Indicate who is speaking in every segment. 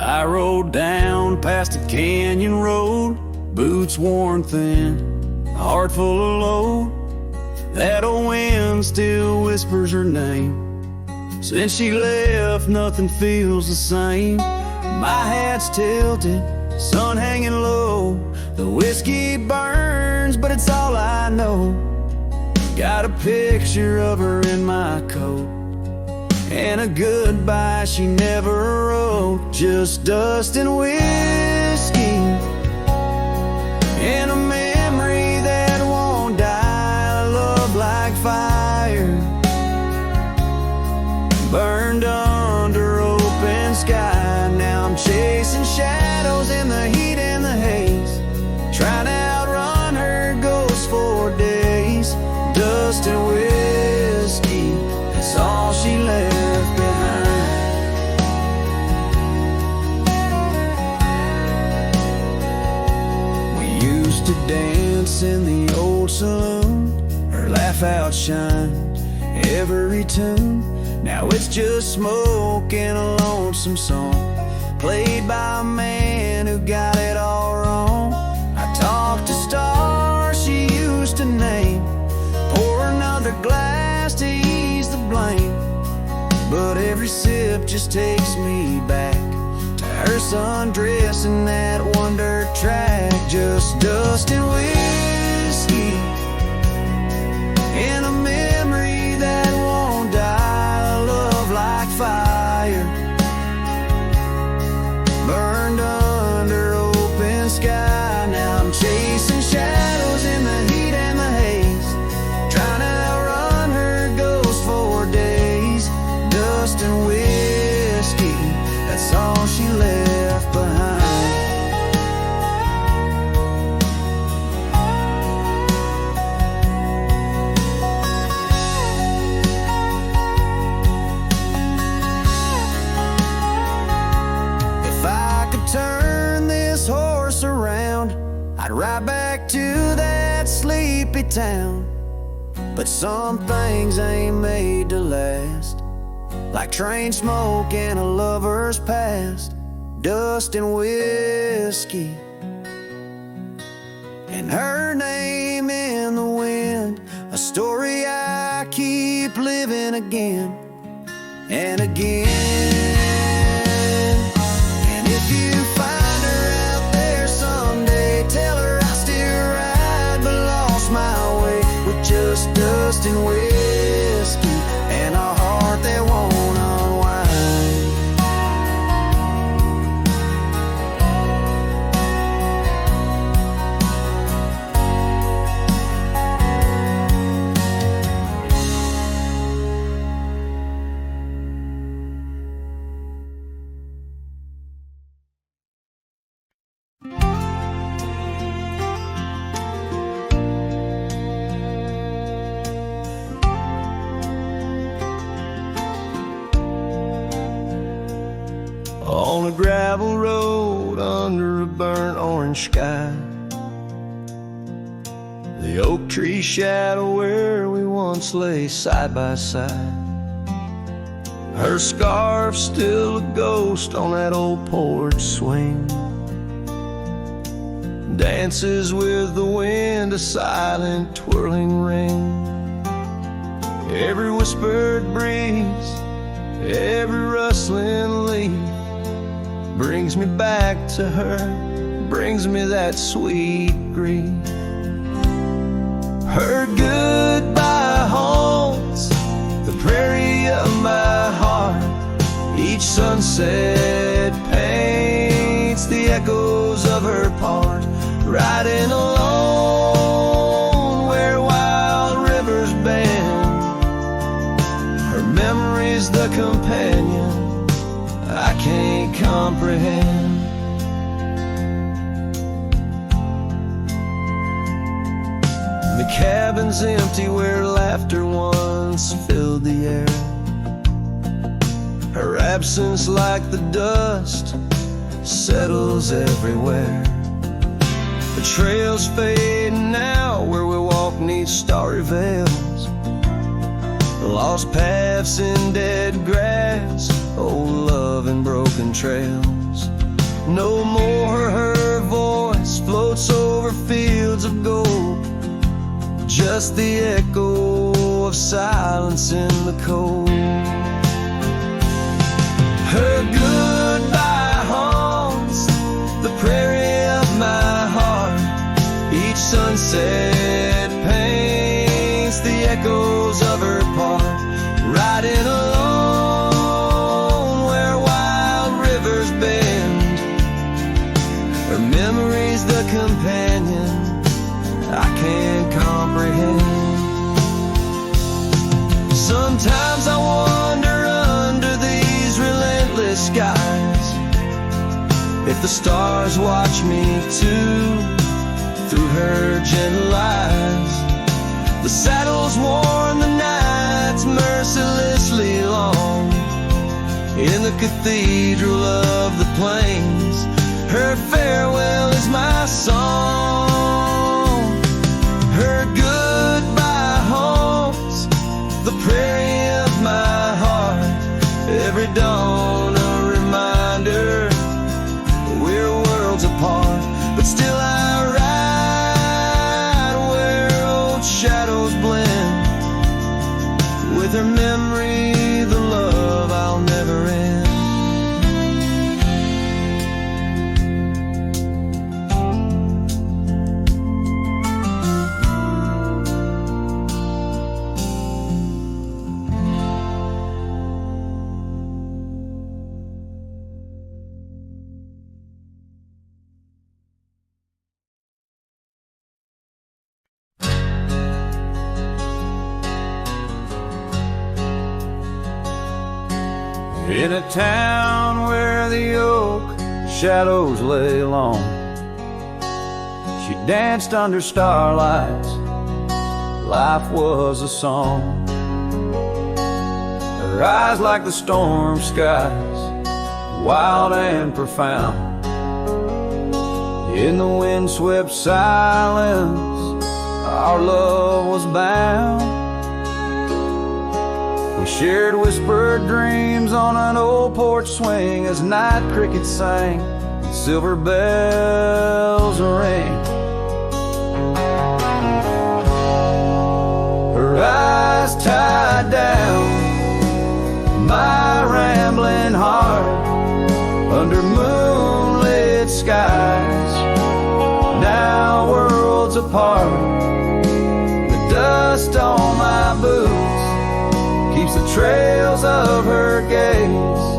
Speaker 1: I rode down past a canyon road, boots worn thin, a heart full of load. That old wind still whispers her name. Since she left, nothing feels the same. My hat's tilted, sun hanging low. The whiskey burns, but it's all I know. Got a picture of her in my coat, and a goodbye she never wrote. Just dust and whiskey, and a memory that won't die. Love like fire, burned under open sky. Now I'm chasing shadows in the heat and the haze, trying to outrun her ghost for days. Dust and whiskey, that's all she left behind. We used to dance in the old saloon, her laugh outshined every tune. Now it's just smoke and a lonesome song, played by a man who got it all wrong. I talk to stars she used to name, pour another glass to ease the blame. But every sip just takes me back to her sundress and that one dirt track. Just dust and whiskey, and a memory that won't die. Love like fire, burned under open sky. Now I'm chasing shadows in the heat and the haze, trying to outrun her ghost for days. Dust and whiskey, that's all she left behind. If I could turn this horse around, I'd ride back to that sleepy town. But some things ain't made to last, like train smoke and a lover's past. Dust and whiskey, and her name in the wind, a story I keep living again and again. And if you find her out there someday, tell her I still ride but lost my way, with just dust and whiskey and a heart that won't unwind. On a gravel road under a burnt orange sky, the oak tree shadow where we once lay side by side. Her scarf still a ghost on that old porch swing, dances with the wind, a silent twirling ring. Every whispered breeze, every rustling leaf brings me back to her, brings me that sweet grief. Her goodbye haunts the prairie of my heart. Each sunset paints the echoes of her part. Riding alone where wild rivers bend, her memory's the companion I can't comprehend. The cabin's empty where laughter once filled the air. Her absence, like the dust, settles everywhere. The trails fade now where we walk neath starry veils, lost paths in dead grass, old love and broken trails. No more her voice floats over fields of gold, just the echo of silence in the cold. Her goodbye haunts the prairie of my heart. Each sunset paints the echoes of her part. Riding alone where wild rivers bend, her memory's the companion I can't comprehend. Sometimes I wonder under these relentless skies if the stars watch me too through her gentle eyes. The saddles worn, the nights mercilessly long, in the cathedral of the plains, her farewell is my song. Her goodbye haunts the prairie of my heart. Every dawn a reminder we're worlds apart, but still I ride where old shadows blend with her memory, the love I'll never end. In a town where the oak shadows lay long, she danced under starlights, life was a song. Her eyes like the storm skies, wild and profound. In the windswept silence, our love was bound. We shared whispered dreams on an old porch swing as night crickets sang and silver bells rang. Her eyes tied down my rambling heart under moonlit skies, now worlds apart. The dust on my boots keeps the trails of her gaze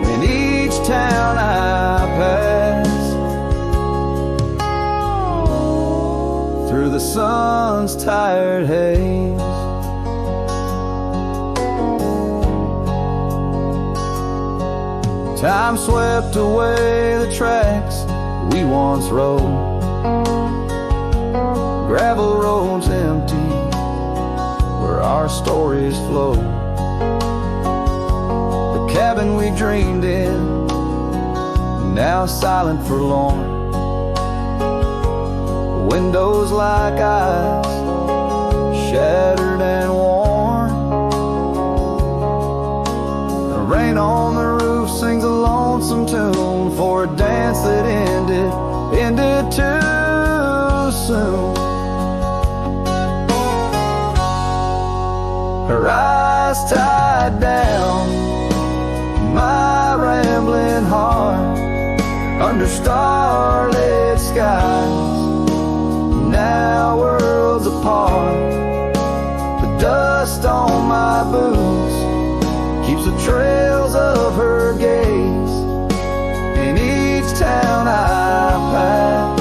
Speaker 1: in each town I pass, through the sun's tired haze. Time swept away the tracks we once rode, gravel roads empty where our stories flow. The cabin we dreamed in, now silent forlorn. Windows like eyes, shattered and worn. The rain on the roof sings a lonesome tune for a dance that ended too soon. Her eyes tied down my rambling heart under starlit skies, now worlds apart. The dust on my boots keeps the trails of her gaze in each town I pass,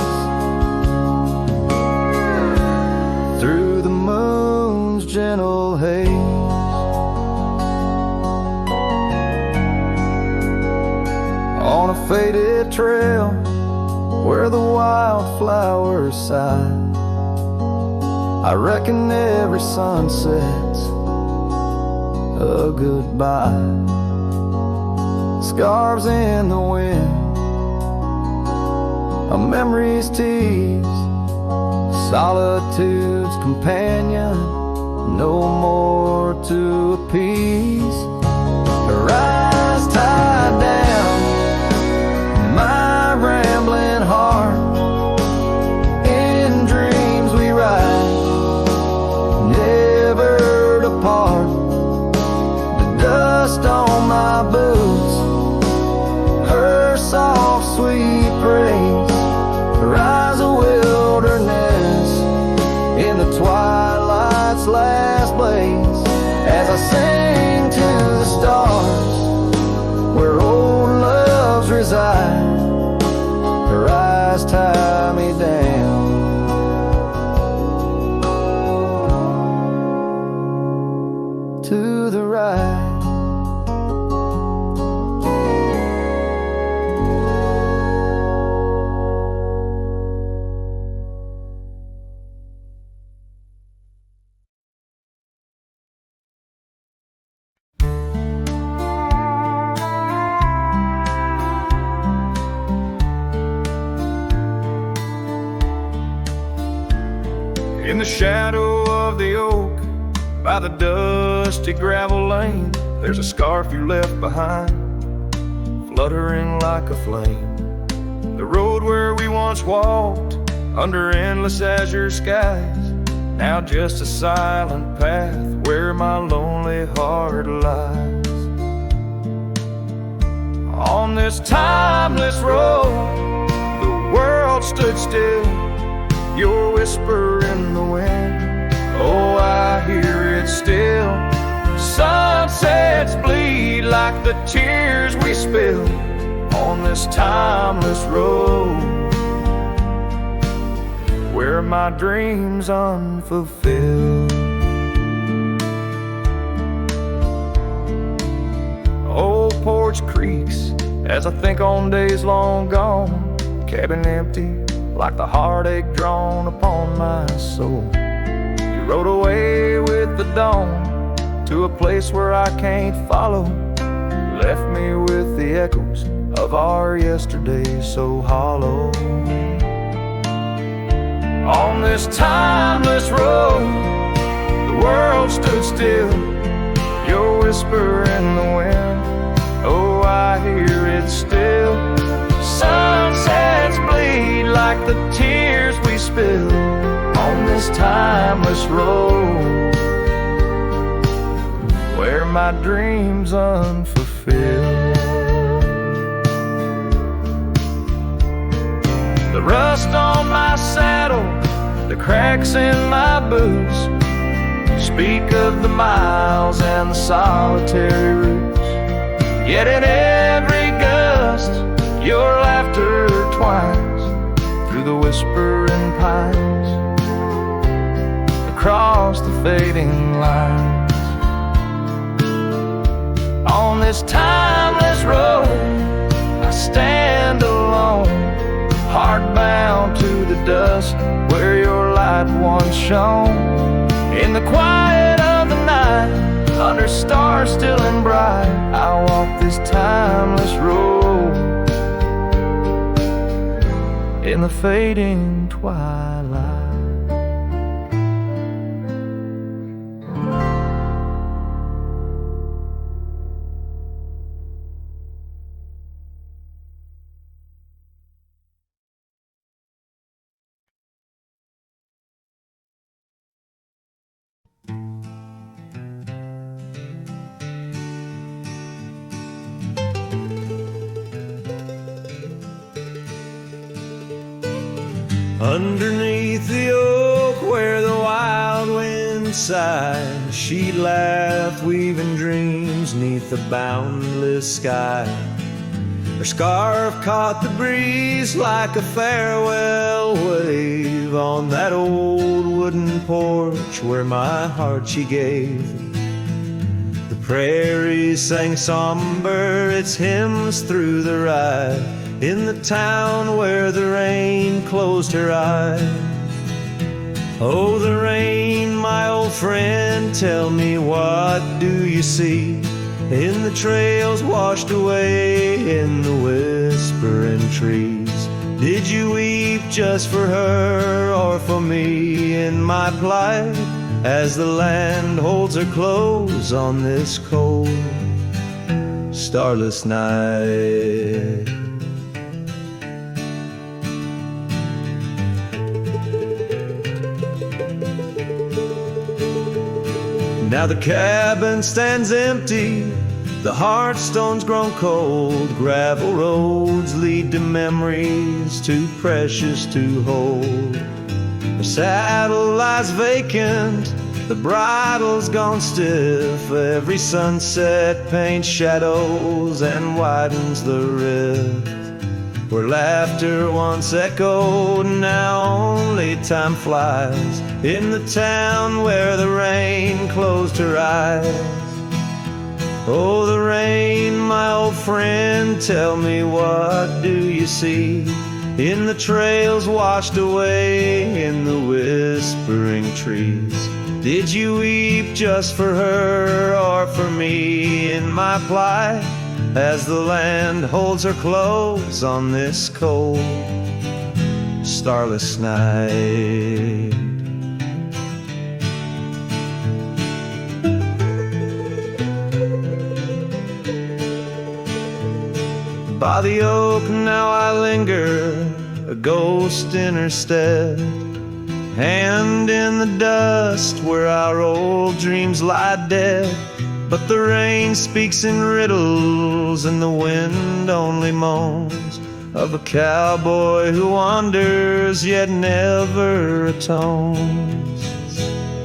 Speaker 1: through the moon's gentle haze. On a faded trail where the wildflowers sigh, I reckon every sunset's a goodbye. Scarves in the wind, a memory's tease, solitude's companion, no more to appease. Her eyes tied down my rambling heart. In dreams we ride, never to part. The dust on my boots, her soft sweet praise, her eyes a wilderness in the twilight's last blaze. As I sing to the stars where old loves reside, her eyes tie me down to the right. In the shadow of the oak, by the dusty gravel lane, there's a scarf you left behind, fluttering like a flame. The road where we once walked, under endless azure skies, now just a silent path where my lonely heart lies. On this timeless road, the world stood still, your whisper in the wind, oh, I hear it still. Sunsets bleed like the tears we spill on this timeless road, where my dreams unfulfilled. Old porch creaks as I think on days long gone, cabin empty like the heartache drawn upon my soul. You rode away with the dawn to a place where I can't follow, left me with the echoes of our yesterday so hollow. On this timeless road, the world stood still, your whisper in the wind, oh, I hear it still. Sunsets bleed like the tears we spill on this timeless road, where my dreams unfulfilled. The rust on my saddle, the cracks in my boots, speak of the miles and the solitary routes. Yet in every gust, your laughter twines through the whispering pines, across the fading lines. On this timeless road, I stand alone, heart bound to the dust where your light once shone. In the quiet of the night, under stars still and bright, I walk this timeless road in the fading twilight. Underneath the oak where the wild wind sighed, she laughed, weaving dreams neath the boundless sky. Her scarf caught the breeze like a farewell wave on that old wooden porch where my heart she gave. The prairies sang somber its hymns through the ride, in the town where the rain closed her eyes. Oh, the rain, my old friend, tell me, what do you see in the trails washed away in the whispering trees? Did you weep just for her or for me in my plight, as the land holds her close on this cold starless night. Now the cabin stands empty, the hearthstone's grown cold. Gravel roads lead to memories too precious to hold. The saddle lies vacant, the bridle's gone stiff. Every sunset paints shadows and widens the rift. Where laughter once echoed, now only time flies. In the town where the rain closed her eyes. Oh, the rain, my old friend, tell me, what do you see? In the trails washed away in the whispering trees. Did you weep just for her or for me in my plight? As the land holds her close on this cold, starless night. By the oak now I linger, a ghost in her stead. Hand in the dust where our old dreams lie dead. But the rain speaks in riddles and the wind only moans of a cowboy who wanders yet never atones.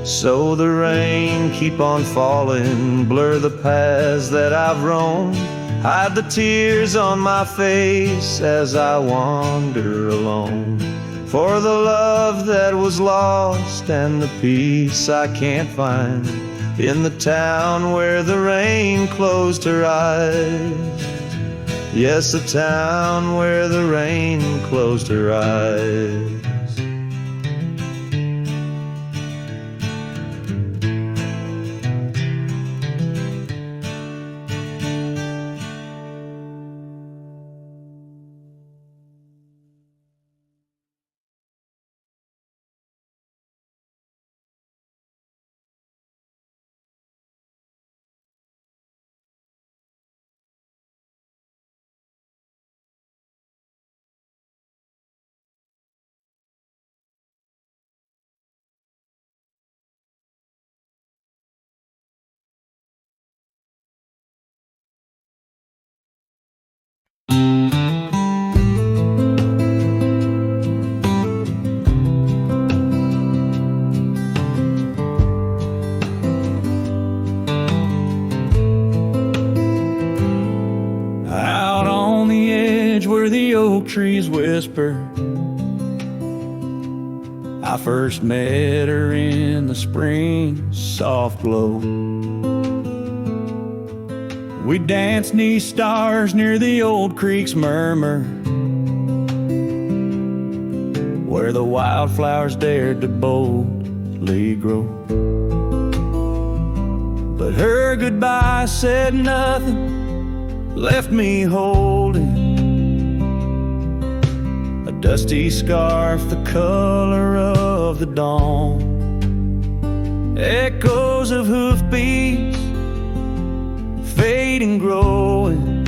Speaker 1: So the rain keep on falling, blur the paths that I've roamed, hide the tears on my face as I wander alone. For the love that was lost and the peace I can't find in the town where the rain closed her eyes. Yes, the town where the rain closed her eyes. Trees whisper. I first met her in the spring soft glow. We danced 'neath stars near the old creek's murmur, where the wildflowers dared to boldly grow. But her goodbye said nothing, left me holding dusty scarf the color of the dawn. Echoes of hoofbeats fade and growing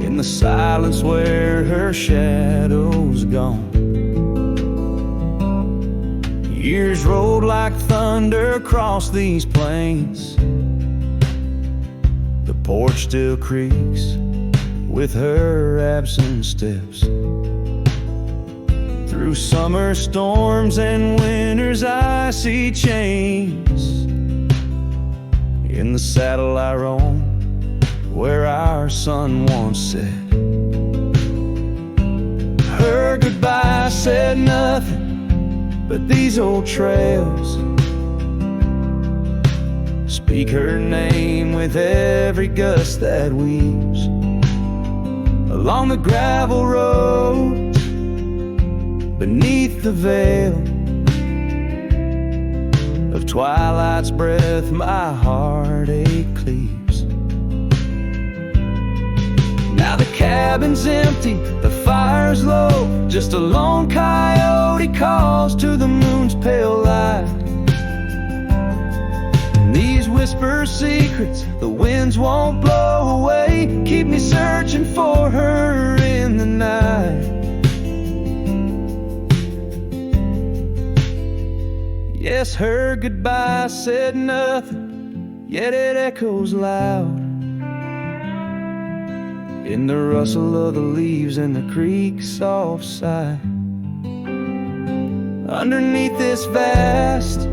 Speaker 1: in the silence where her shadow's gone. Years rolled like thunder across these plains. The porch still creaks with her absent steps. Through summer storms and winter's icy chains, in the saddle I roam where our sun once set. Her goodbye said nothing, but these old trails speak her name with every gust that weaves along the gravel roads beneath the veil of twilight's breath. My heartache cleaves. Now the cabin's empty, the fire's low, just a lone coyote calls to the moon's pale light. And these whisper secrets the winds won't blow away. Keep me searching for her in the night. Yes, her goodbye said nothing, yet it echoes loud in the rustle of the leaves and the creek's soft sigh. Underneath this vast,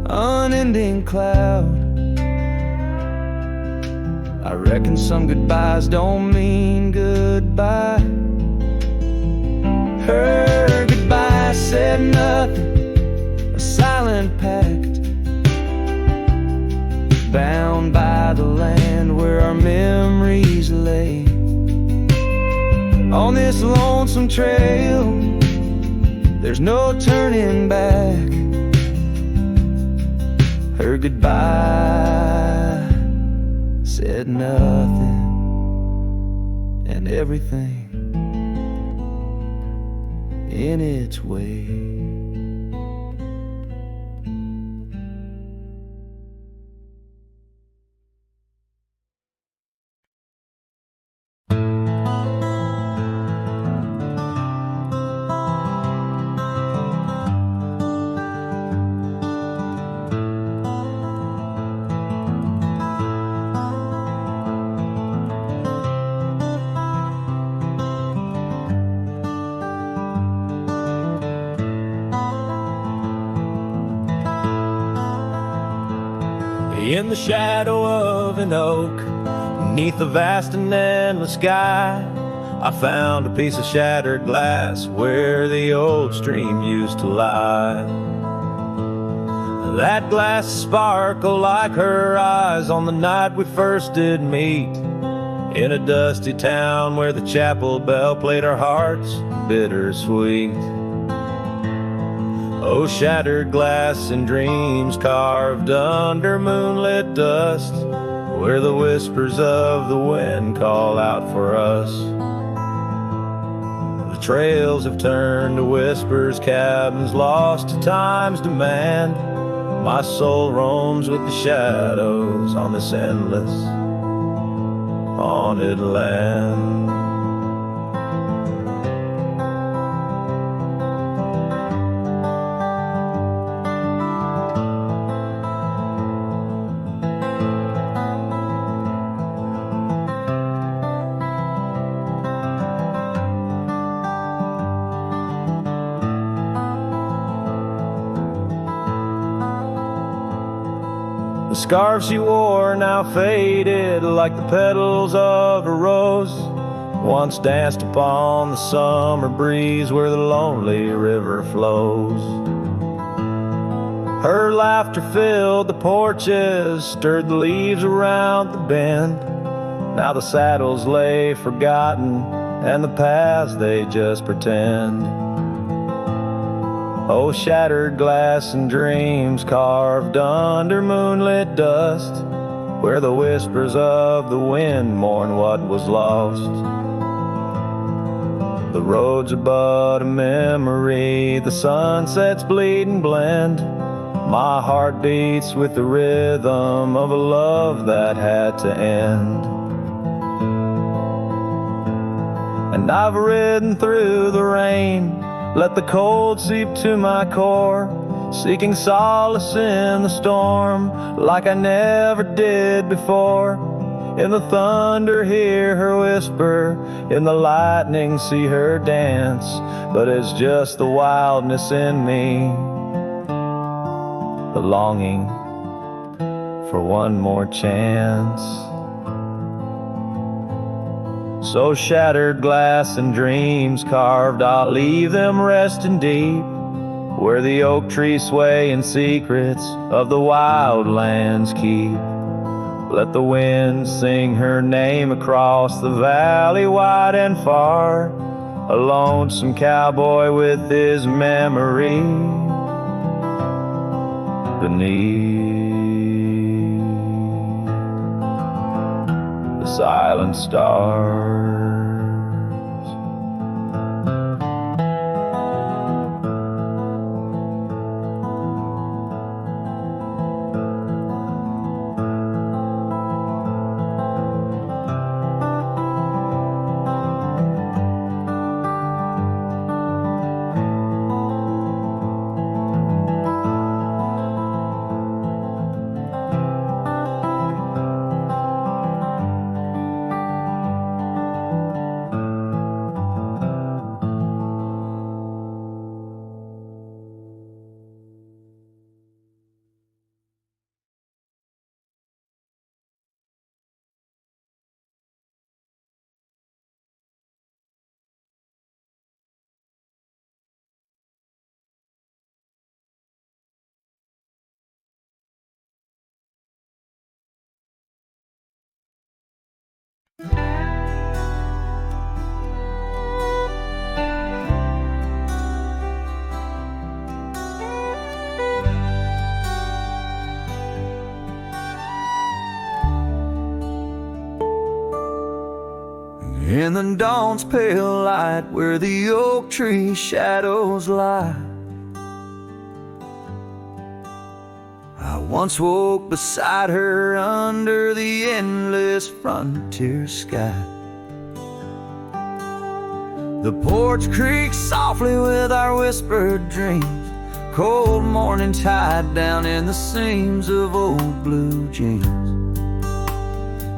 Speaker 1: unending cloud, I reckon some goodbyes don't mean goodbye. Her goodbye said nothing, a silent pact, bound by the land where our memories lay. On this lonesome trail, there's no turning back. Her goodbye said nothing, and everything in its way.
Speaker 2: In the shadow of an oak, beneath the vast and endless sky, I found a piece of shattered glass where the old stream used to lie. That glass sparkled like her eyes on the night we first did meet, in a dusty town where the chapel bell played our hearts bittersweet. Oh, shattered glass and dreams carved under moonlit dust, where the whispers of the wind call out for us. The trails have turned to whispers, cabins lost to time's demand. My soul roams with the shadows on this endless, haunted land. The scarf she wore now faded like the petals of a rose, once danced upon the summer breeze where the lonely river flows. Her laughter filled the porches, stirred the leaves around the bend. Now the saddles lay forgotten, and the paths they just pretend. Oh, shattered glass and dreams carved under moonlit dust, where the whispers of the wind mourn what was lost. The roads are but a memory, the sunsets bleed and blend. My heart beats with the rhythm of a love that had to end. And I've ridden through the rain, let the cold seep to my core, seeking solace in the storm like I never did before. In the thunder hear her whisper, in the lightning see her dance, but it's just the wildness in me, the longing for one more chance. So shattered glass and dreams carved, I'll leave them resting deep, where the oak trees sway in secrets of the wild lands keep. Let the wind sing her name across the valley wide and far, a lonesome cowboy with his memory beneath the silent stars.
Speaker 1: In the dawn's pale light, where the oak tree shadows lie, I once woke beside her under the endless frontier sky. The porch creaks softly with our whispered dreams, cold morning tide down in the seams of old blue jeans.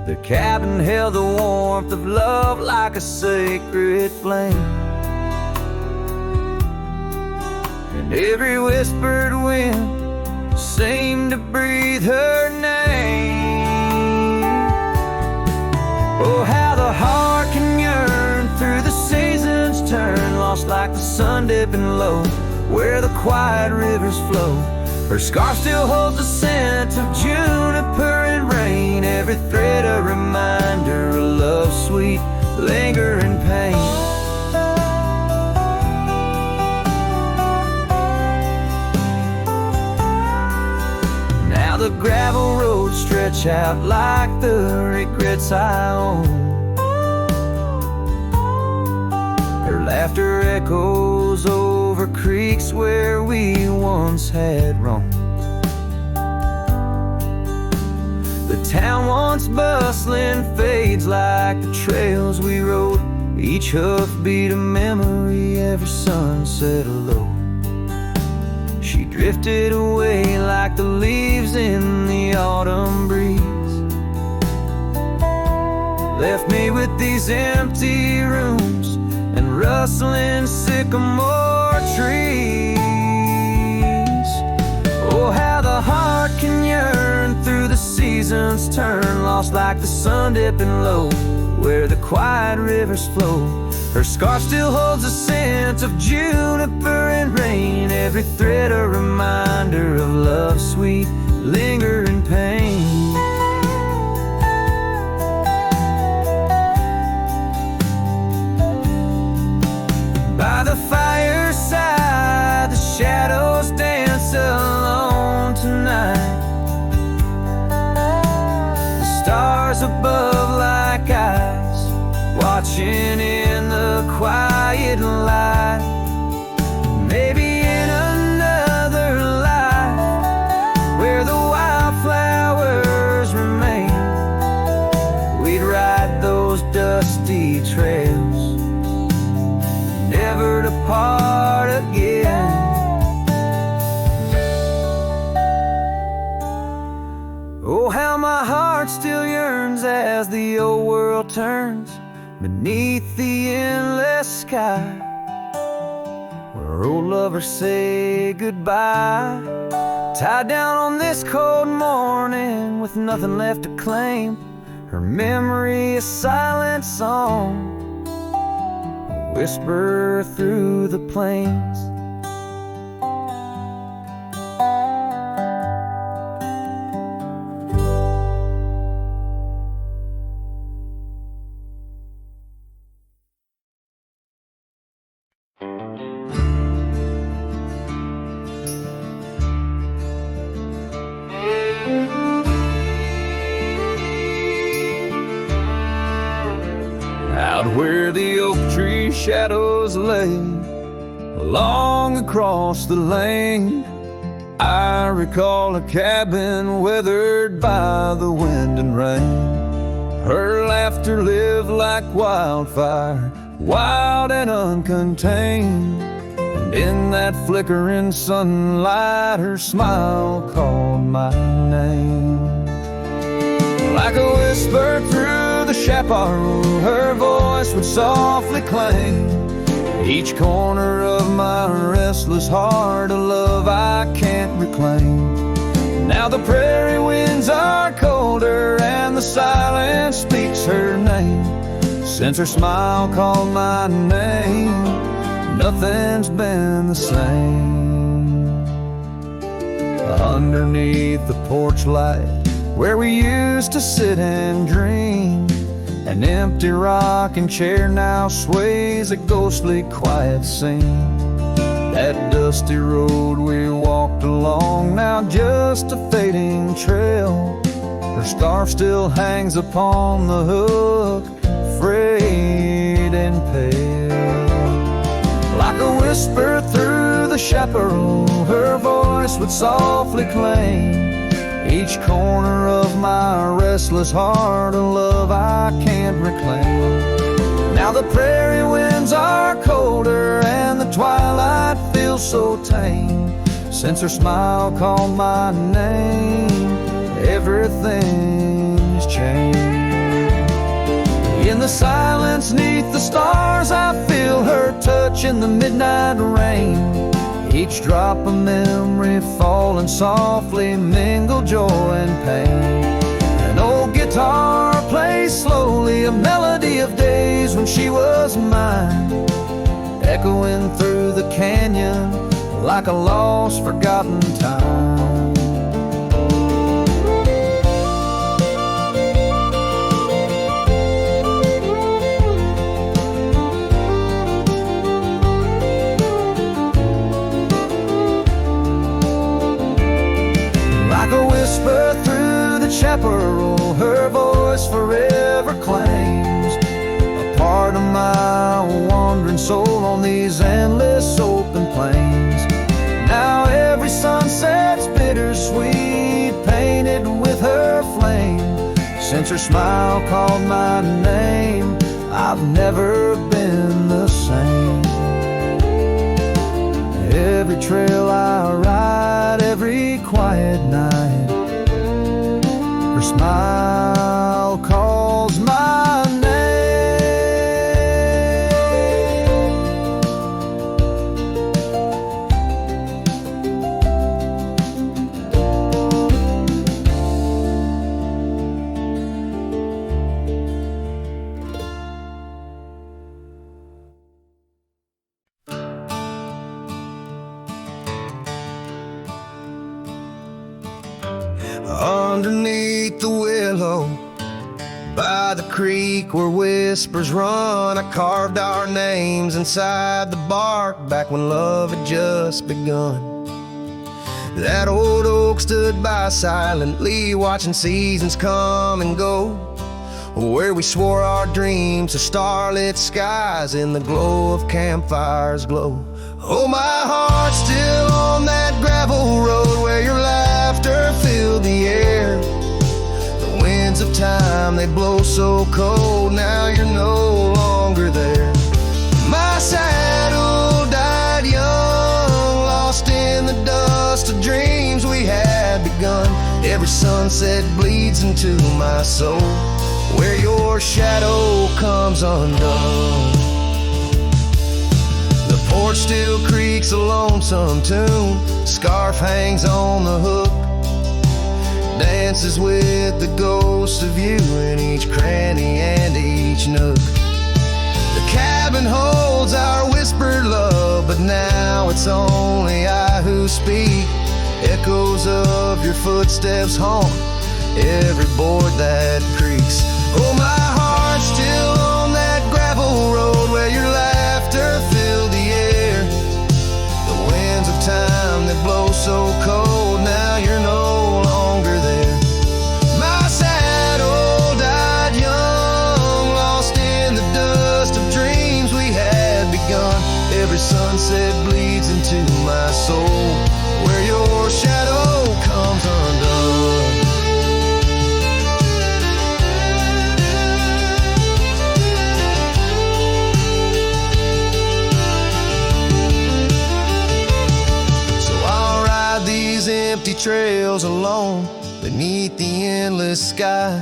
Speaker 1: The cabin held the warmth of love like a sacred flame, and every whispered wind seemed to breathe her name. Oh, how the heart can yearn through the seasons turn, lost like the sun dipping low where the quiet rivers flow. Her scarf still holds the scent of juniper and rain, every thread a reminder of love's sweet lingering pain. Now the gravel roads stretch out like the regrets I own. Her laughter echoes over creeks where we once had roamed. The town once bustling fades like the trails we rode, each hoofbeat a memory, every sunset a low. She drifted away like the leaves in the autumn breeze, left me with these empty rooms and rustling sycamore trees. Oh, how the heart can yearn through the seasons turn, lost like the sun dipping low where the quiet rivers flow. Her scarf still holds the scent of juniper and rain, every thread a reminder of love's sweet lingering pain. By the fireside, the shadows dance alone tonight, the stars above like eyes watching in the quiet light. Maybe in another life where the wildflowers remain, we'd ride those dusty trails, never to part again. Oh, how my heart still yearns as the old world turns beneath the endless sky, where old lovers say goodbye, tied down on this cold morning with nothing left to claim. Her memory a silent song, a whisper through the plains. Out where the oak tree shadows lay along across the lane, I recall a cabin weathered by the wind and rain. Her laughter lived like wildfire, wild and uncontained, and in that flickering sunlight her smile called my name. Like a whisper through the chaparral, her voice would softly clang, each corner of my restless heart a love I can't reclaim. Now the prairie winds are colder and the silence speaks her name. Since her smile called my name, nothing's been the same. Underneath the porch light where we used to sit and dream, An empty rocking chair now sways a ghostly quiet scene. That dusty road we walked along, now just a fading trail. Her scarf still hangs upon the hook, frayed and pale. Like a whisper through the chaparral, her voice would softly claim each corner of my restless heart, a love I can't reclaim. Now the prairie winds are colder and the twilight feels so tame. Since her smile called my name, everything's changed. In the silence neath the stars, I feel her touch in the midnight rain. Each drop of memory falling softly mingle joy and pain. An old guitar plays slowly, a melody of days when she was mine, echoing through the canyon like a lost, forgotten time. Whisper through the chaparral, her voice forever claims a part of my wandering soul on these endless open plains. Now every sunset's bittersweet, painted with her flame. Since her smile called my name, I've never been the same. Every trail I ride, every quiet night, her smile calls my name. Underneath the willow, by the creek where whispers run, I carved our names inside the bark back when love had just begun. That old oak stood by silently, watching seasons come and go, where we swore our dreams to starlit skies in the glow of campfires glow. Oh, my heart's still on that gravel road where your laughter filled the air. The winds of time, they blow so cold, now you're no longer there. My saddle died young, lost in the dust of dreams we had begun. Every sunset bleeds into my soul, where your shadow comes undone. The porch still creaks a lonesome tune, scarf hangs on the hook, dances with the ghost of you in each cranny and each nook. The cabin holds our whispered love, but now it's only I who speak. Echoes of your footsteps haunt every board that creaks. Oh, my heart's still on that gravel road where your laughter filled the air. The winds of time that blow so cold, now you're no longer there. My saddle died young, lost in the dust of dreams we had begun. Every sunset bleeds into my soul, where your shadow comes undone. Empty trails alone beneath the endless sky,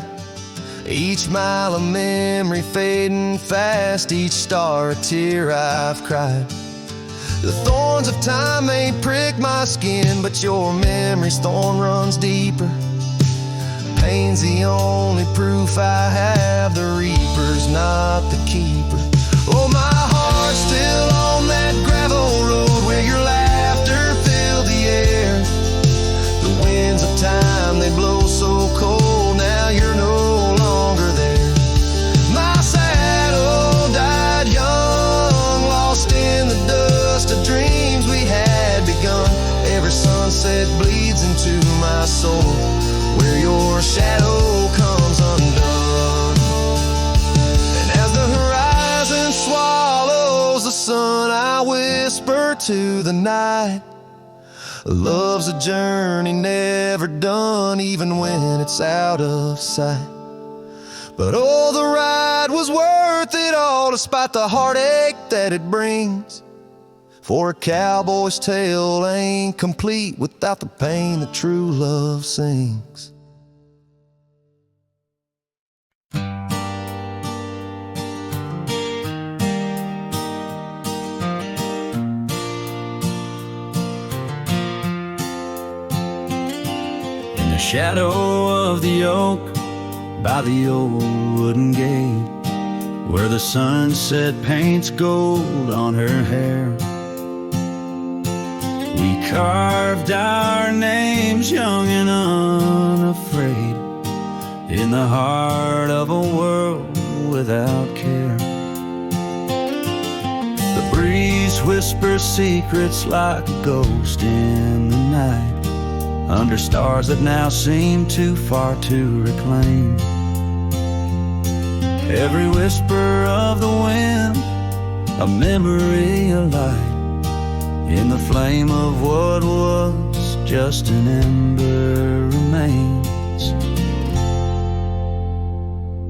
Speaker 1: each mile of memory fading fast, each star a tear I've cried. The thorns of time may prick my skin, but your memory's thorn runs deeper. Pain's the only proof I have, the reaper's not the keeper. Oh, my heart's still on that gravel road where your laughter filled the air. Winds of time, they blow so cold, now you're no longer there. My I whisper to the night, love's a journey never done, even when it's out of sight. But oh, the ride was worth it all, despite the heartache that it brings. For a cowboy's tale ain't complete without the pain that true love sings. In the shadow of the oak by the old wooden gate, where the sunset paints gold on her hair, we carved our names young and unafraid, in the heart of a world without care. The breeze whispers secrets like a ghost in the night, under stars that now seem too far to reclaim. Every whisper of the wind, a memory alight, in the flame of what was just an ember remains.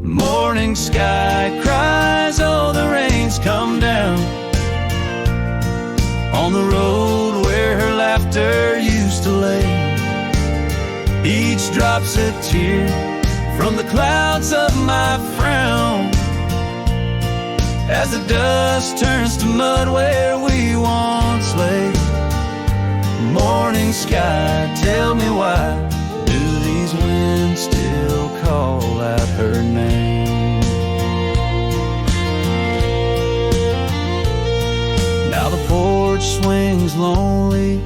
Speaker 1: Morning sky cries, oh, the rain's come down on the road where her laughter used to lay. Each drop's a tear from the clouds of my frown, as the dust turns to mud where we once lay. Morning sky, tell me why do these winds still call out her name? Now the porch swings lonely,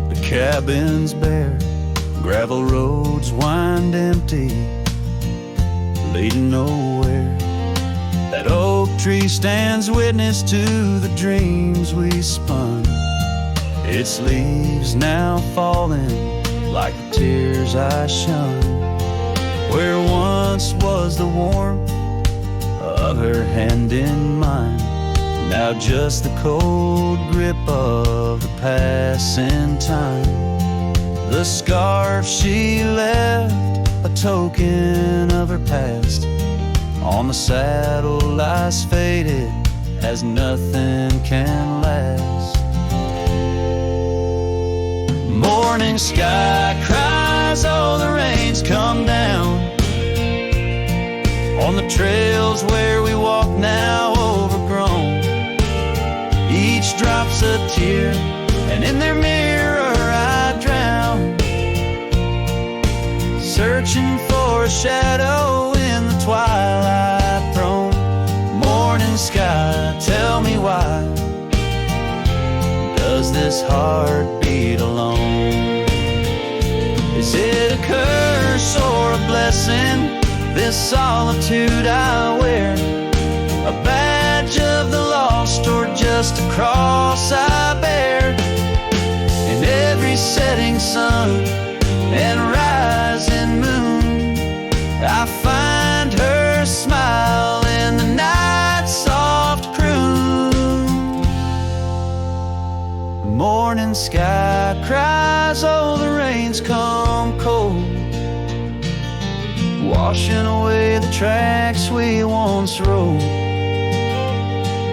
Speaker 1: the cabin's bare, gravel roads wind empty, leading nowhere. That oak tree stands witness to the dreams we spun, its leaves now falling like the tears I shun. Where once was the warmth of her hand in mine, now just the cold grip of the passing time. The scarf she left, a token of her past, on the saddle lies faded as nothing can last. Morning sky cries, oh, the rain's come down on the trails where we walk now overgrown. Each drop's a tear, and in their mirror I drown, searching for a shadow in the twilight throne. Morning sky, tell me why does this heart beat alone? Is it a curse or a blessing, this solitude I wear? A badge of the lost or just a cross I bear? In every setting sun and rising moon, I find her smile in the night's soft croon. The morning sky cries, oh, the rain's come cold, washing away the tracks we once rode.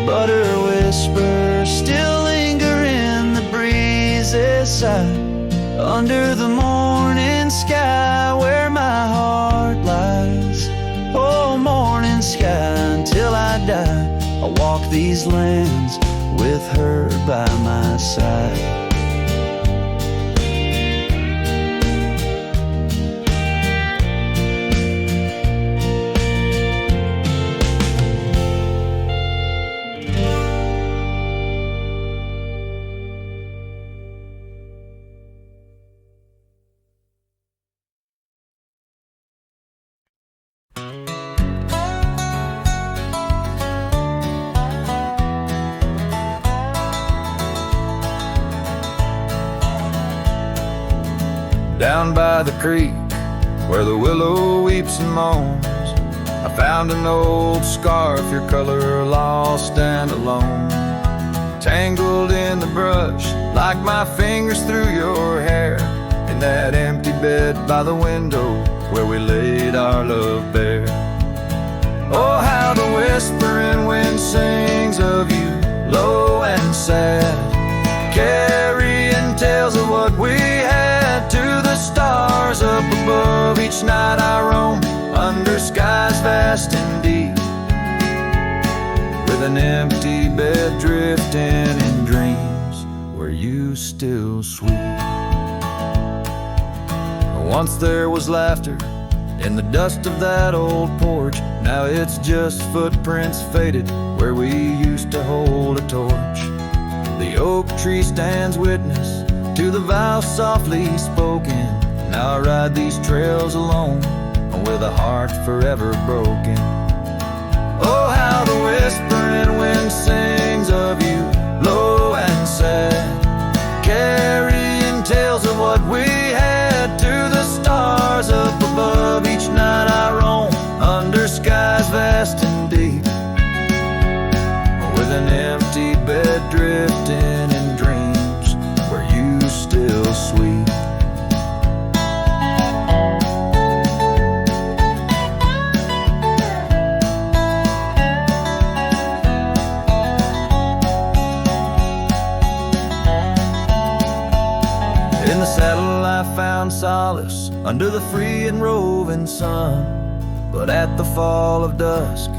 Speaker 1: But her whispers still linger in the breeze's side, under the morning sky where my heart lies. Oh, morning sky, until I die, I'll walk these lands with her by my side.
Speaker 2: Down by the creek, where the willow weeps and moans, I found an old scarf, your color lost and alone.
Speaker 1: tangled in the brush, like my fingers through your hair. In that empty bed by the window where we laid our love bare. Oh, how the whispering wind sings of you, low and sad, carrying tales of what we had to the stars up above. Each night I roam under skies vast and deep, with an empty bed drifting in dreams where you still sweep. Once there was laughter in the dust of that old porch. Now it's just footprints faded where we used to hold a torch. The oak tree stands witness to the vow softly spoken. Now I ride these trails alone with a heart forever broken. Oh, how the whispering wind sings of you, low and sad, carrying tales of what we had to the stars up above. Each night I roam under skies vast and deep, with an empty bed drifting in dreams where you still sweep. In the saddle I found solace under the free and roving sun, but at the fall of dusk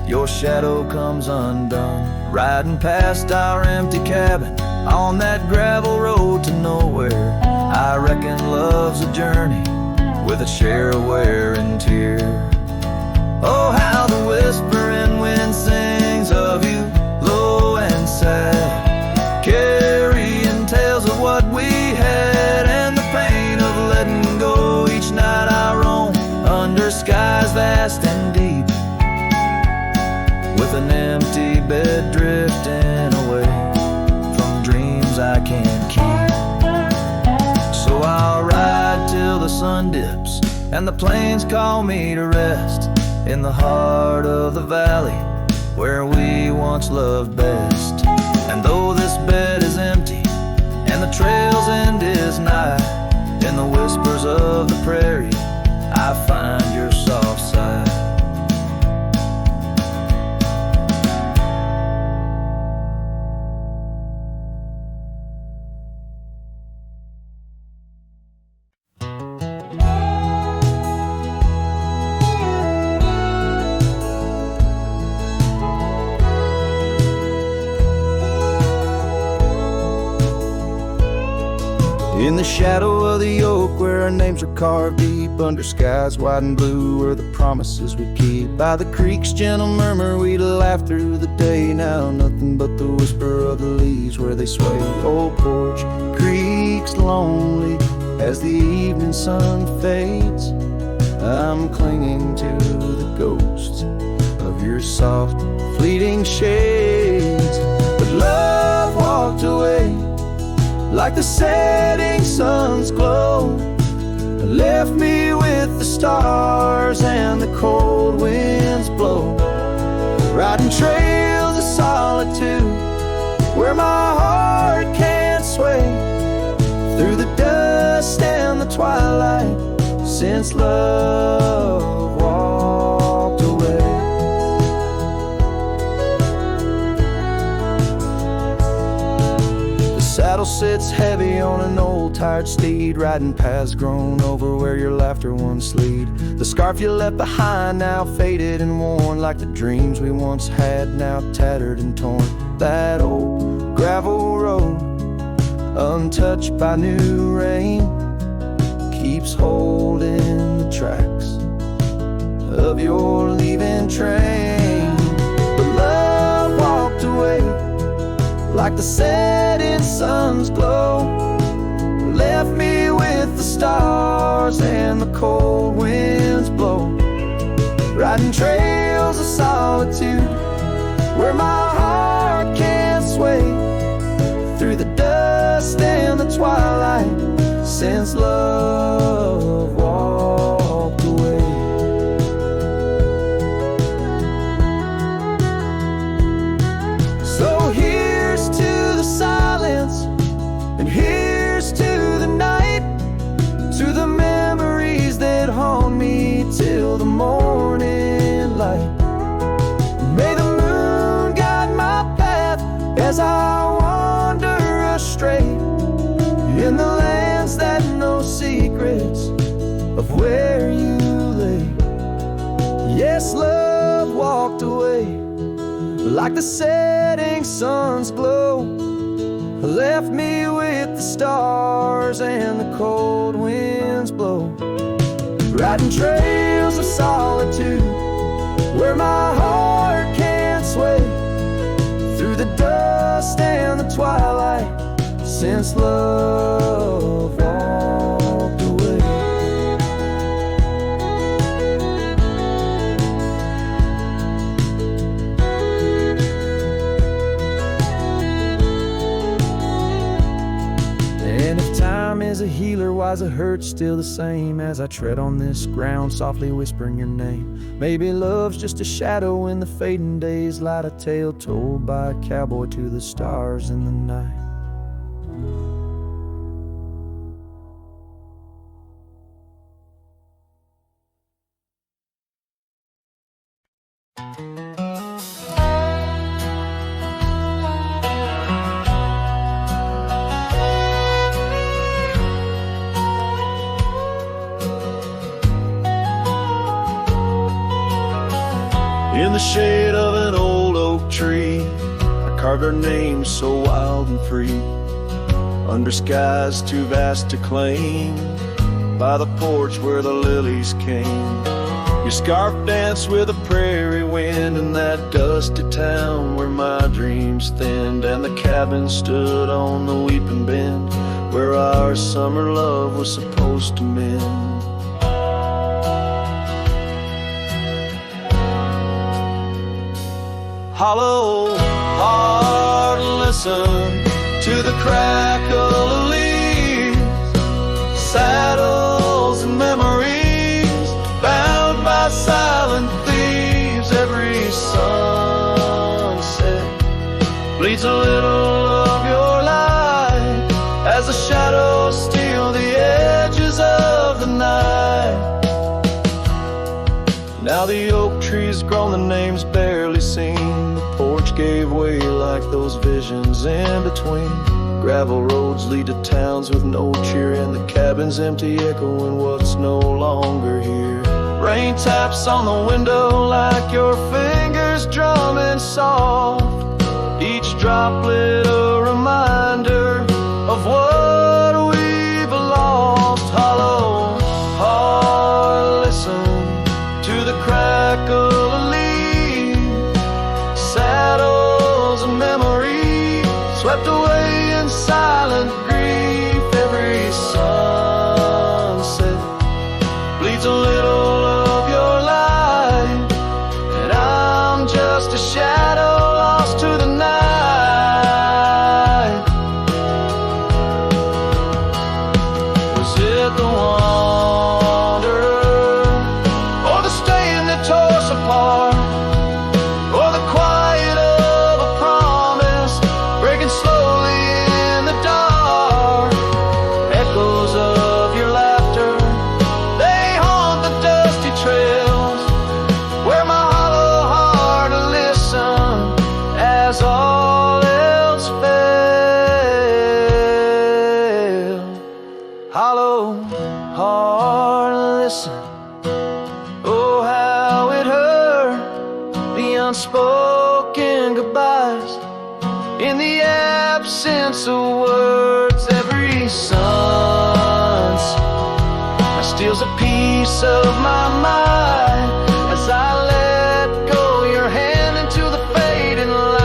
Speaker 1: your shadow comes undone. Riding past our empty cabin on that gravel road to nowhere, I reckon love's a journey with a share of wear and tear. Oh, how the whispering wind sings of you, low and sad, carrying tales of what we had and the pain of letting go. Each night I roam under skies vast and deep, with an empty bed drifting away from dreams I can't keep. So I'll ride till the sun dips and the plains call me to rest, in the heart of the valley where we once loved best. And though this bed is empty and the trail's end is nigh, in the whispers of the prairie I find your soft side. In the shadow of the oak where our names are carved deep, under skies wide and blue where the promises we keep, by the creek's gentle murmur we'd laugh through the day. Now nothing but the whisper of the leaves where they sway. Old porch creaks lonely as the evening sun fades. I'm clinging to the ghost of your soft fleeting shades. But love walked away like the setting sun's glow, left me with the stars and the cold winds blow. Riding trails of solitude where my heart can't sway, through the dust and the twilight since love walked away. Saddle sits heavy on an old tired steed, riding paths grown over where your laughter once lead. The scarf you left behind now faded and worn, like the dreams we once had now tattered and torn. That old gravel road, untouched by new rain, keeps holding the tracks of your leaving train. But love walked away like the setting sun's glow, left me with the stars and the cold winds blow. Riding trails of solitude where my heart can't sway, through the dust and the twilight since love walked away. So here's to like the setting sun's glow, left me with the stars and the cold winds blow. Riding trails of solitude where my heart can't sway, through the dust and the twilight, since love walked away. And if time is a healer, why's the hurt still the same as I tread on this ground, softly whispering your name? Maybe love's just a shadow in the fading days, light a tale told by a cowboy to the stars in the night.
Speaker 3: In the shade of an old oak tree, I carved our names so wild and free, under skies too vast to claim, by the porch where the lilies came. Your scarf danced with a prairie wind in that dusty town where my dreams thinned, and the cabin stood on the weeping bend where our summer love was supposed to mend. Hollow heart, listen to the crackle of leaves, saddles and memories bound by silent thieves. Every sunset bleeds a little of your light as the shadows steal the edges of the night. Now the oak tree's grown, the name's barely seen. The porch gave way like those visions in between. Gravel roads lead to towns with no cheer, and the cabin's empty, echoing what's no longer here. Rain taps on the window like your fingers drumming soft, each droplet a reminder of what we've lost. Hollow heart, listen to the crackle of leaves, saddles and memories swept away in silent grief. Every sunset bleeds a little of your light, and I'm just a shadow lost to the night. Was it the wanderer, or the stain that tore us apart, or the quiet of a promise breaking slowly in the dark? Echoes of your laughter, they haunt the dusty trails where my hollow heart will listen as all else failed. Hollow heart, listen. Oh, how it hurt, the unspoken goodbyes in the absence of words. Every sunset steals a piece of my mind as I let go your hand into the fading light.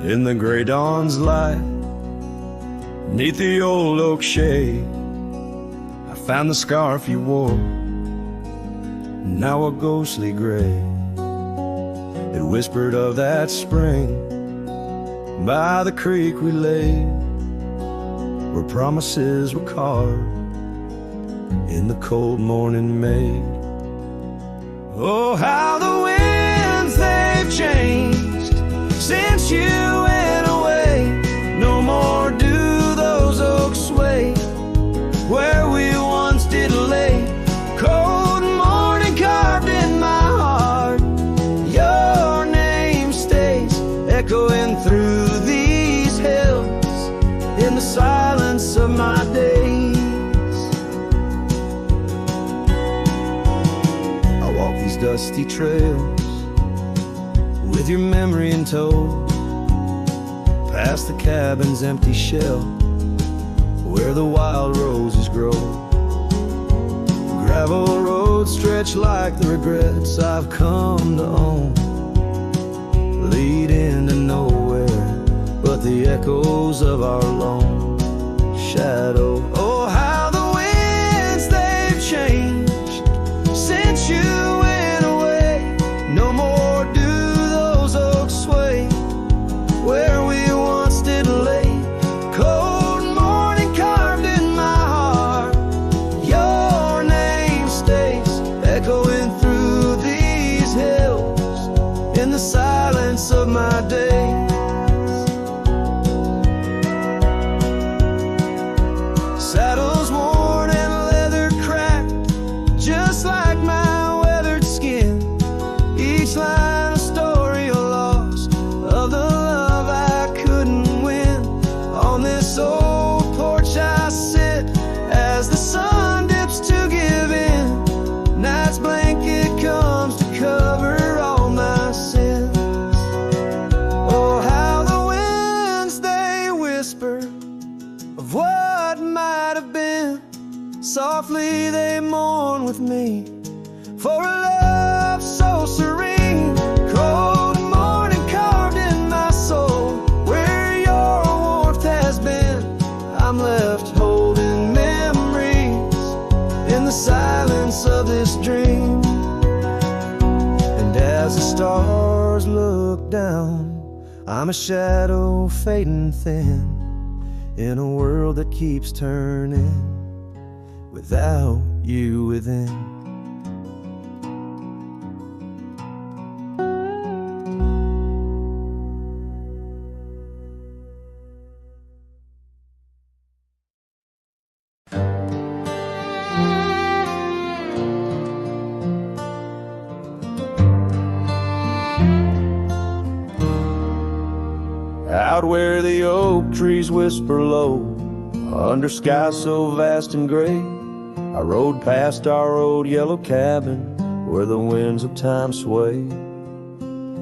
Speaker 3: In the gray dawn's light, neath the old oak shade, I found the scarf you wore, now a ghostly gray. It whispered of that spring by the creek we lay,
Speaker 1: where promises were carved in the cold morning May. Oh, how the winds they've changed since you went away. No more do those oaks sway where we once did lay. Cold morning carved in my heart, your name stays echoing through these hills in the silence of my days. I walk these dusty trails with your memory in tow, past the cabin's empty shell where the wild roses grow. Gravel roads stretch like the regrets I've come to own, lead into nowhere but the echoes of our lone shadow. Oh, how the winds they've changed since you went away. No more do those oaks sway where we once did lay. Cold morning carved in my heart, your name stays echoing through these hills in the silence of my days. Saddles worn and leather cracked, just like my weathered skin. Each line a story of loss, of the love I couldn't win. On this old porch I sit as the sun dips to give in. Night's blanket comes to cover all my sins. Oh, how the winds they whisper of what might have been. Softly they mourn with me for a love so serene. Cold morning carved in my soul where your warmth has been. I'm left holding memories in the silence of this dream. And as the stars look down, I'm a shadow fading thin in a world that keeps turning without you within.
Speaker 3: Out where the oak trees whisper low, under skies so vast and gray, I rode past our old yellow cabin where the winds of time sway.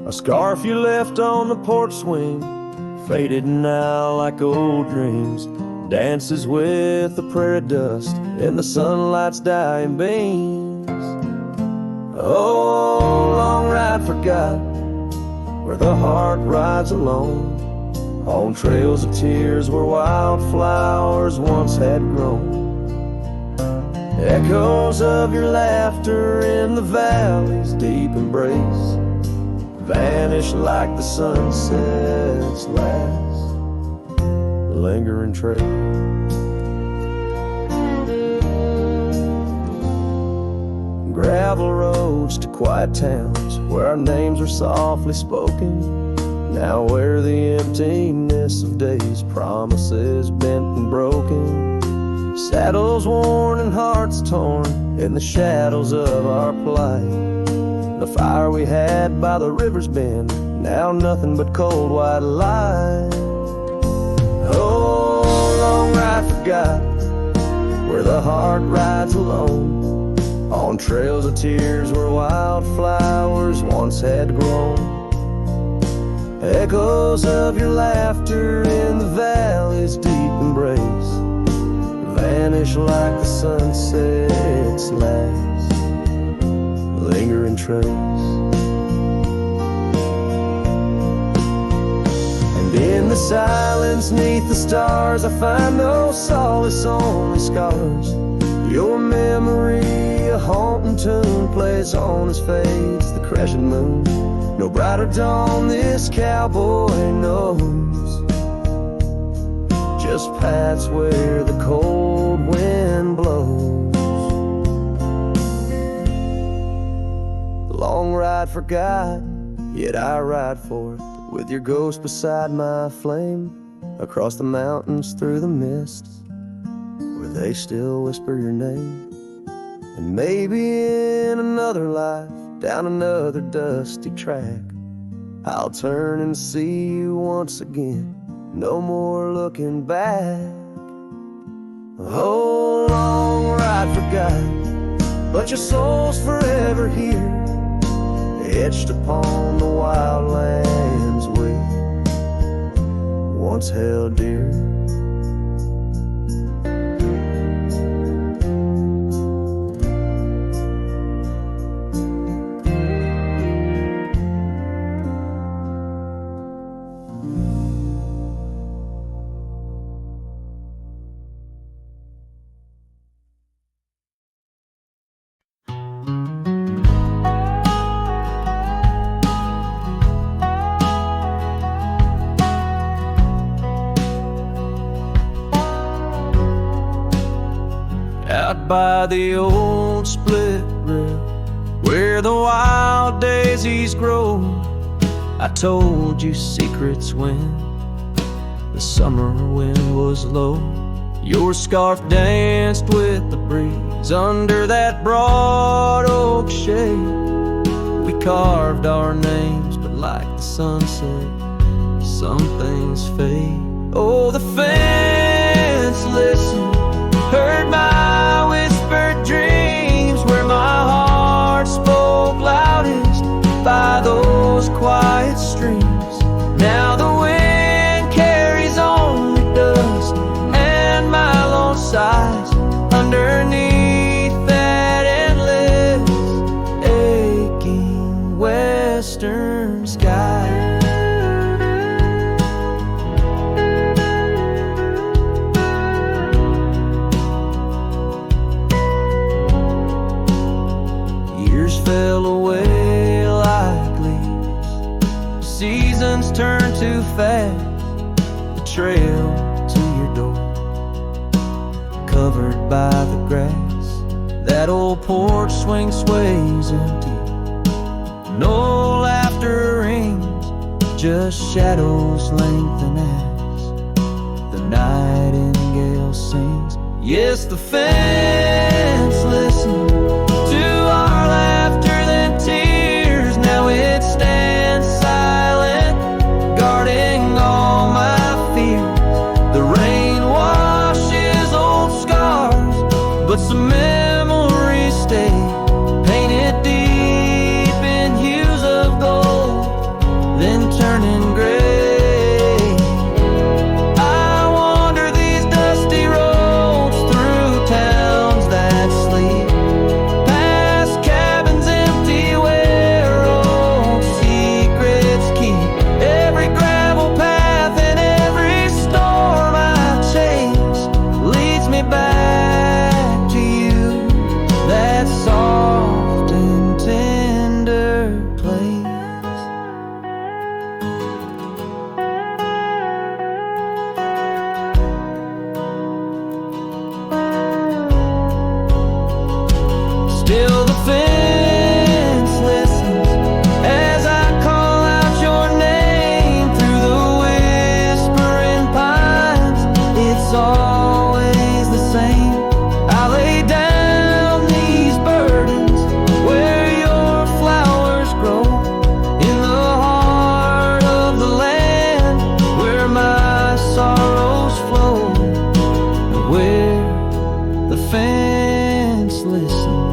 Speaker 3: A scarf you left on the porch swing, faded now like old dreams, dances with the prairie dust in the sunlight's dying beams. Oh, long ride forgot, where the heart rides alone, on trails of tears where wildflowers once had grown. Echoes of your laughter in the valley's deep embrace vanish like the sunset's last lingering trace. Gravel roads to quiet towns where our names are softly spoken, now where the emptiness of days, promises bent and broken. Saddles worn and hearts torn in the shadows of our plight. The fire we had by the river's bend, now nothing but cold white light. Oh, long ride forgot, where the heart rides alone, on trails of tears where wildflowers once had grown. Echoes of your laughter in the valley's deep embrace vanish like the sunset's last lingering trace. And in the silence neath the stars, I find no solace, only scars. Your memory, a haunting tune, plays on as fades the crescent moon. No brighter dawn this cowboy knows, just paths where the cold wind blows. Long ride forgotten, yet I ride forth with your ghost beside my flame, across the mountains through the mists where they still whisper your name. And maybe in another life, down another dusty track, I'll turn and see you once again, no more looking back. Oh, long ride forgotten, but your soul's forever here, etched upon the wild lands we once held dear.
Speaker 1: Out by the old split rail, where the wild daisies grow, I told you secrets when the summer wind was low. Your scarf danced with the breeze under that broad oak shade. We carved our names, but like the sunset, some things fade. Oh, the fence listened, heard my whispered dreams, where my heart spoke loudest by those quiet streams. Now the wind carries only dust and my lone sighs underneath that endless aching western sky. Fell away like leaves, seasons turn too fast. The trail to your door, covered by the grass. That old porch swing sways empty, no laughter rings, just shadows lengthen as the nightingale sings. Yes, the fence listens to our laughter than tears. Now it stands silent, guarding all my fears. The rain washes old scars, but some memories stay, painted deep in hues of gold, then turning gray. I wander these dusty roads through towns that sleep, past cabins empty where old secrets keep. Every gravel path and every storm I chase leads me back to you, that soft and tender place. Still the fence listens as I call out your name through the whispering pines. It's always the same. I lay down these burdens where your flowers grow, in the heart of the land where my sorrows flow, where the fence listens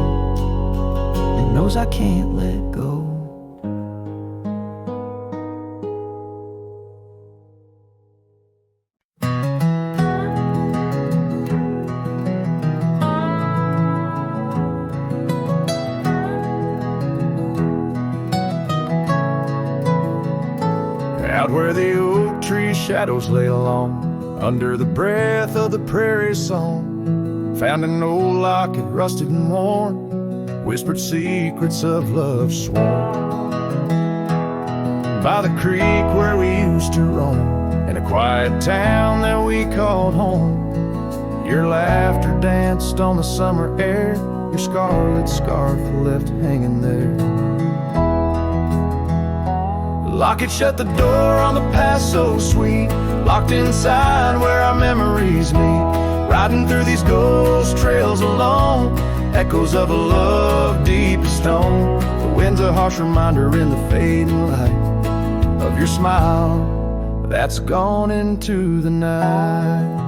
Speaker 1: and knows I can't let go. Out where the oak tree shadows lay along, under the breath of the prairie song, found an old locket, rusted and worn, whispered secrets of love sworn. By the creek where we used to roam, in a quiet town that we called home. Your laughter danced on the summer air, your scarlet scarf left hanging there. Lock it, shut the door on the past so sweet, locked inside where our memories meet. Riding through these ghost trails alone, echoes of a love deep as stone. The wind's a harsh reminder in the fading light of your smile that's gone into the night.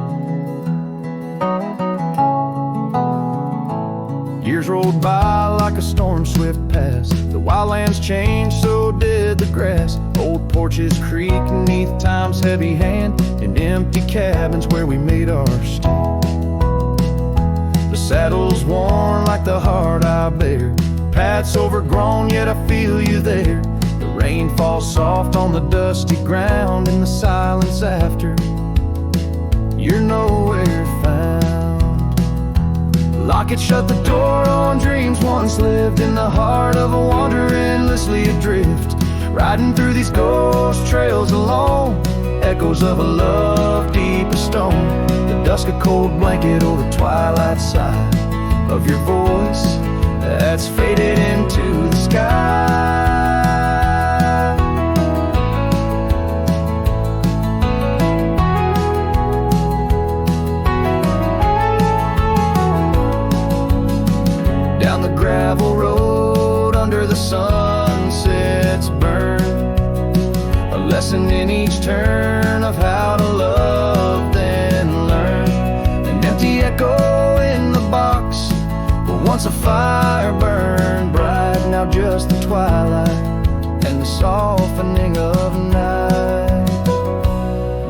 Speaker 1: Years rolled by like a storm swift past. The wildlands changed, so did the grass. Old porches creak beneath time's heavy hand, in empty cabins where we made our stand. The saddle's worn like the heart I bear, path's overgrown yet I feel you there. The rain falls soft on the dusty ground in the silence after you're nowhere found. Lock it, shut the door on dreams once lived in the heart of a wanderer endlessly adrift. Riding through these ghost trails alone, echoes of a love deep as stone. The dusk a cold blanket or the twilight side of your voice that's faded into the sky. Down the gravel road under the sunset's burn, a lesson in each turn of how to love then learn. An empty echo in the box where once a fire burned bright, now just the twilight and the softening of night.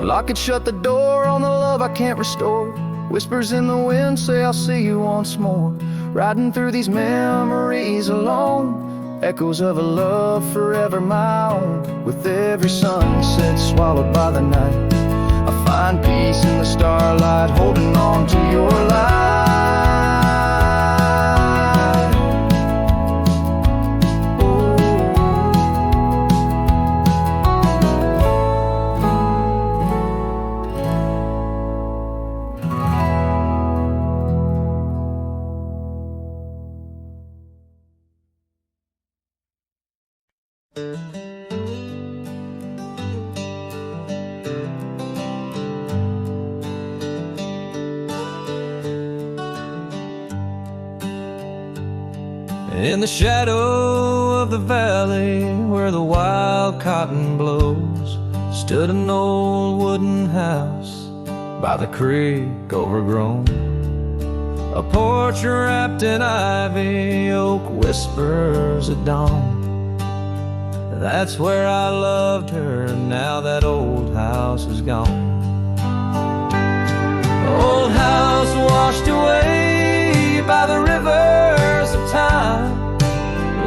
Speaker 1: Lock it, shut the door on the love I can't restore. Whispers in the wind say I'll see you once more. Riding through these memories alone, echoes of a love forever my own. With every sunset swallowed by the night, I find peace in the starlight, holding on to your light.
Speaker 2: In the shadow of the valley where the wild cotton blows, stood an old wooden house by the creek overgrown. A porch wrapped in ivy, oak whispers at dawn. That's where I loved her, now that old house is gone. Old house washed away by the rivers of time,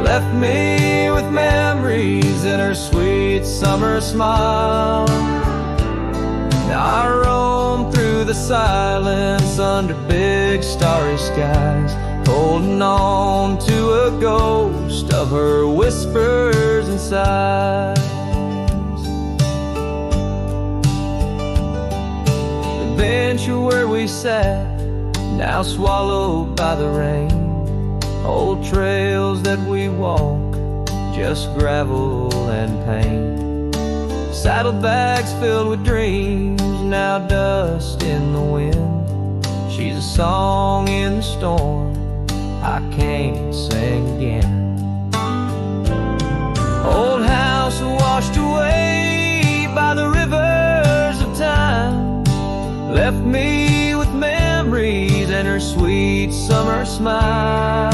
Speaker 2: left me with memories in her sweet summer smile. Now I roam through the silence under big starry skies, holding on to a ghost of her whispers and sighs. The bench where we sat, now swallowed by the rain. Old trails that we walk, just gravel and pain. Saddlebags filled with dreams, now dust in the wind. She's a song in the storm I can't sing again. Old house washed away by the rivers of time, left me with memories and her sweet summer smile.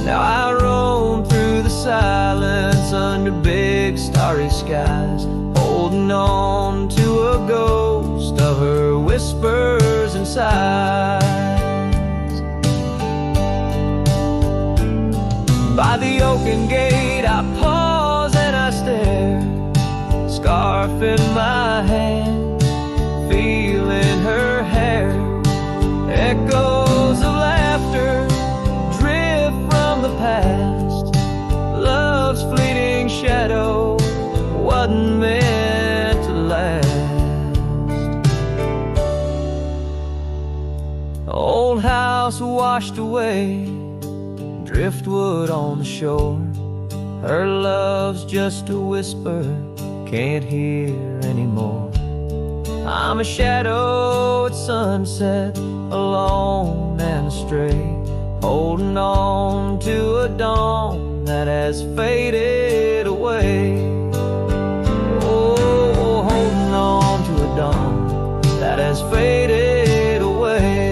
Speaker 2: Now I roam through the silence under big starry skies, holding on to a ghost of her whispers and sighs. By the oaken gate I pause and I stare, scarf in my hand, feeling her hair. Echoes of laughter drift from the past, love's fleeting shadow wasn't meant to last. house washed away, driftwood on the shore. Her love's just a whisper, can't hear anymore. I'm a shadow at sunset, alone and astray, holding on to a dawn that has faded away. Oh, holding on to a dawn that has faded away.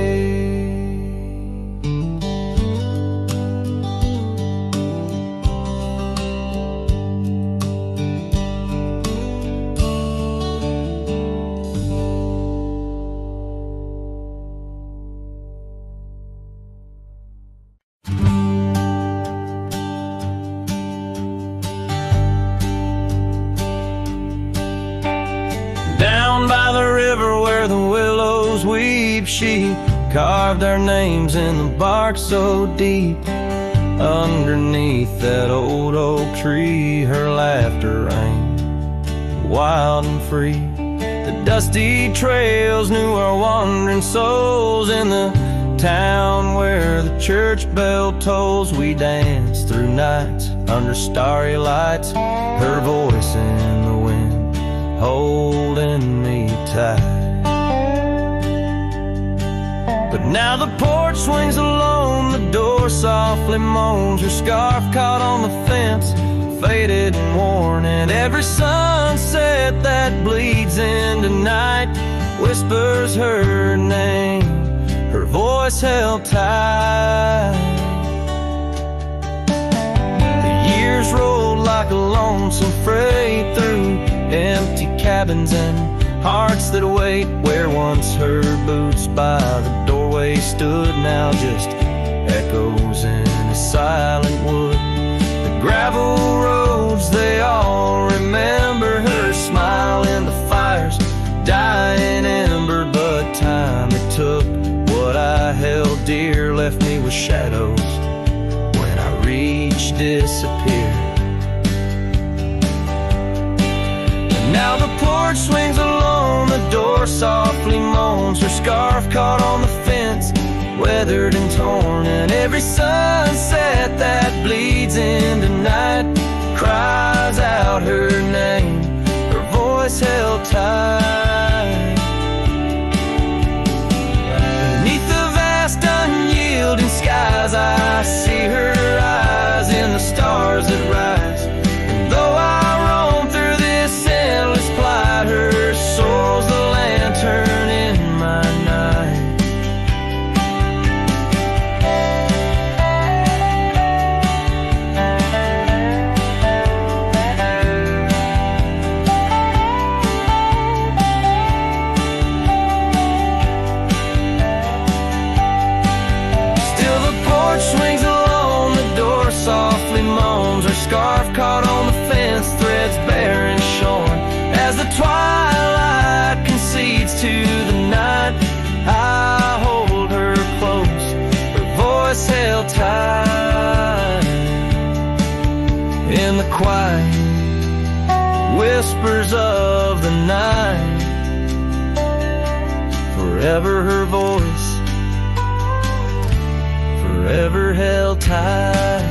Speaker 2: Down by the river where the willows weep, she carved their names in the bark so deep. Underneath that old oak tree, her laughter rang wild and free. The dusty trails knew our wandering souls. In the town where the church bell tolls, we danced through nights under starry lights, her voice in the wind holding me tight. But now the porch swings alone, the door softly moans, her scarf caught on the fence, faded and worn. And every sunset that bleeds into night whispers her name, her voice held tight. The years rolled like a lonesome freight through empty cabins and hearts that wait. Where once her boots by the doorway stood, now just echoes in a silent wood. The gravel roads, they all remember her smile in the fire's dying ember. But time it took, what I held dear left me with shadows when I reached disappear. Now the porch swings alone, the door softly moans, her scarf caught on the fence, weathered and torn. And every sunset that bleeds into night cries out her name, her voice held tight. Beneath the vast unyielding skies, I see her eyes in the stars that rise. And though I roam through this endless plight, her soul's the lantern in my night. Still the porch swings alone, the door softly moans, her scarf caught on the fence, threads bare and shorn. As the twilight concedes to the night, I hold her close, her voice held tight. In the quiet whispers of the night, forever her voice, forever held tight.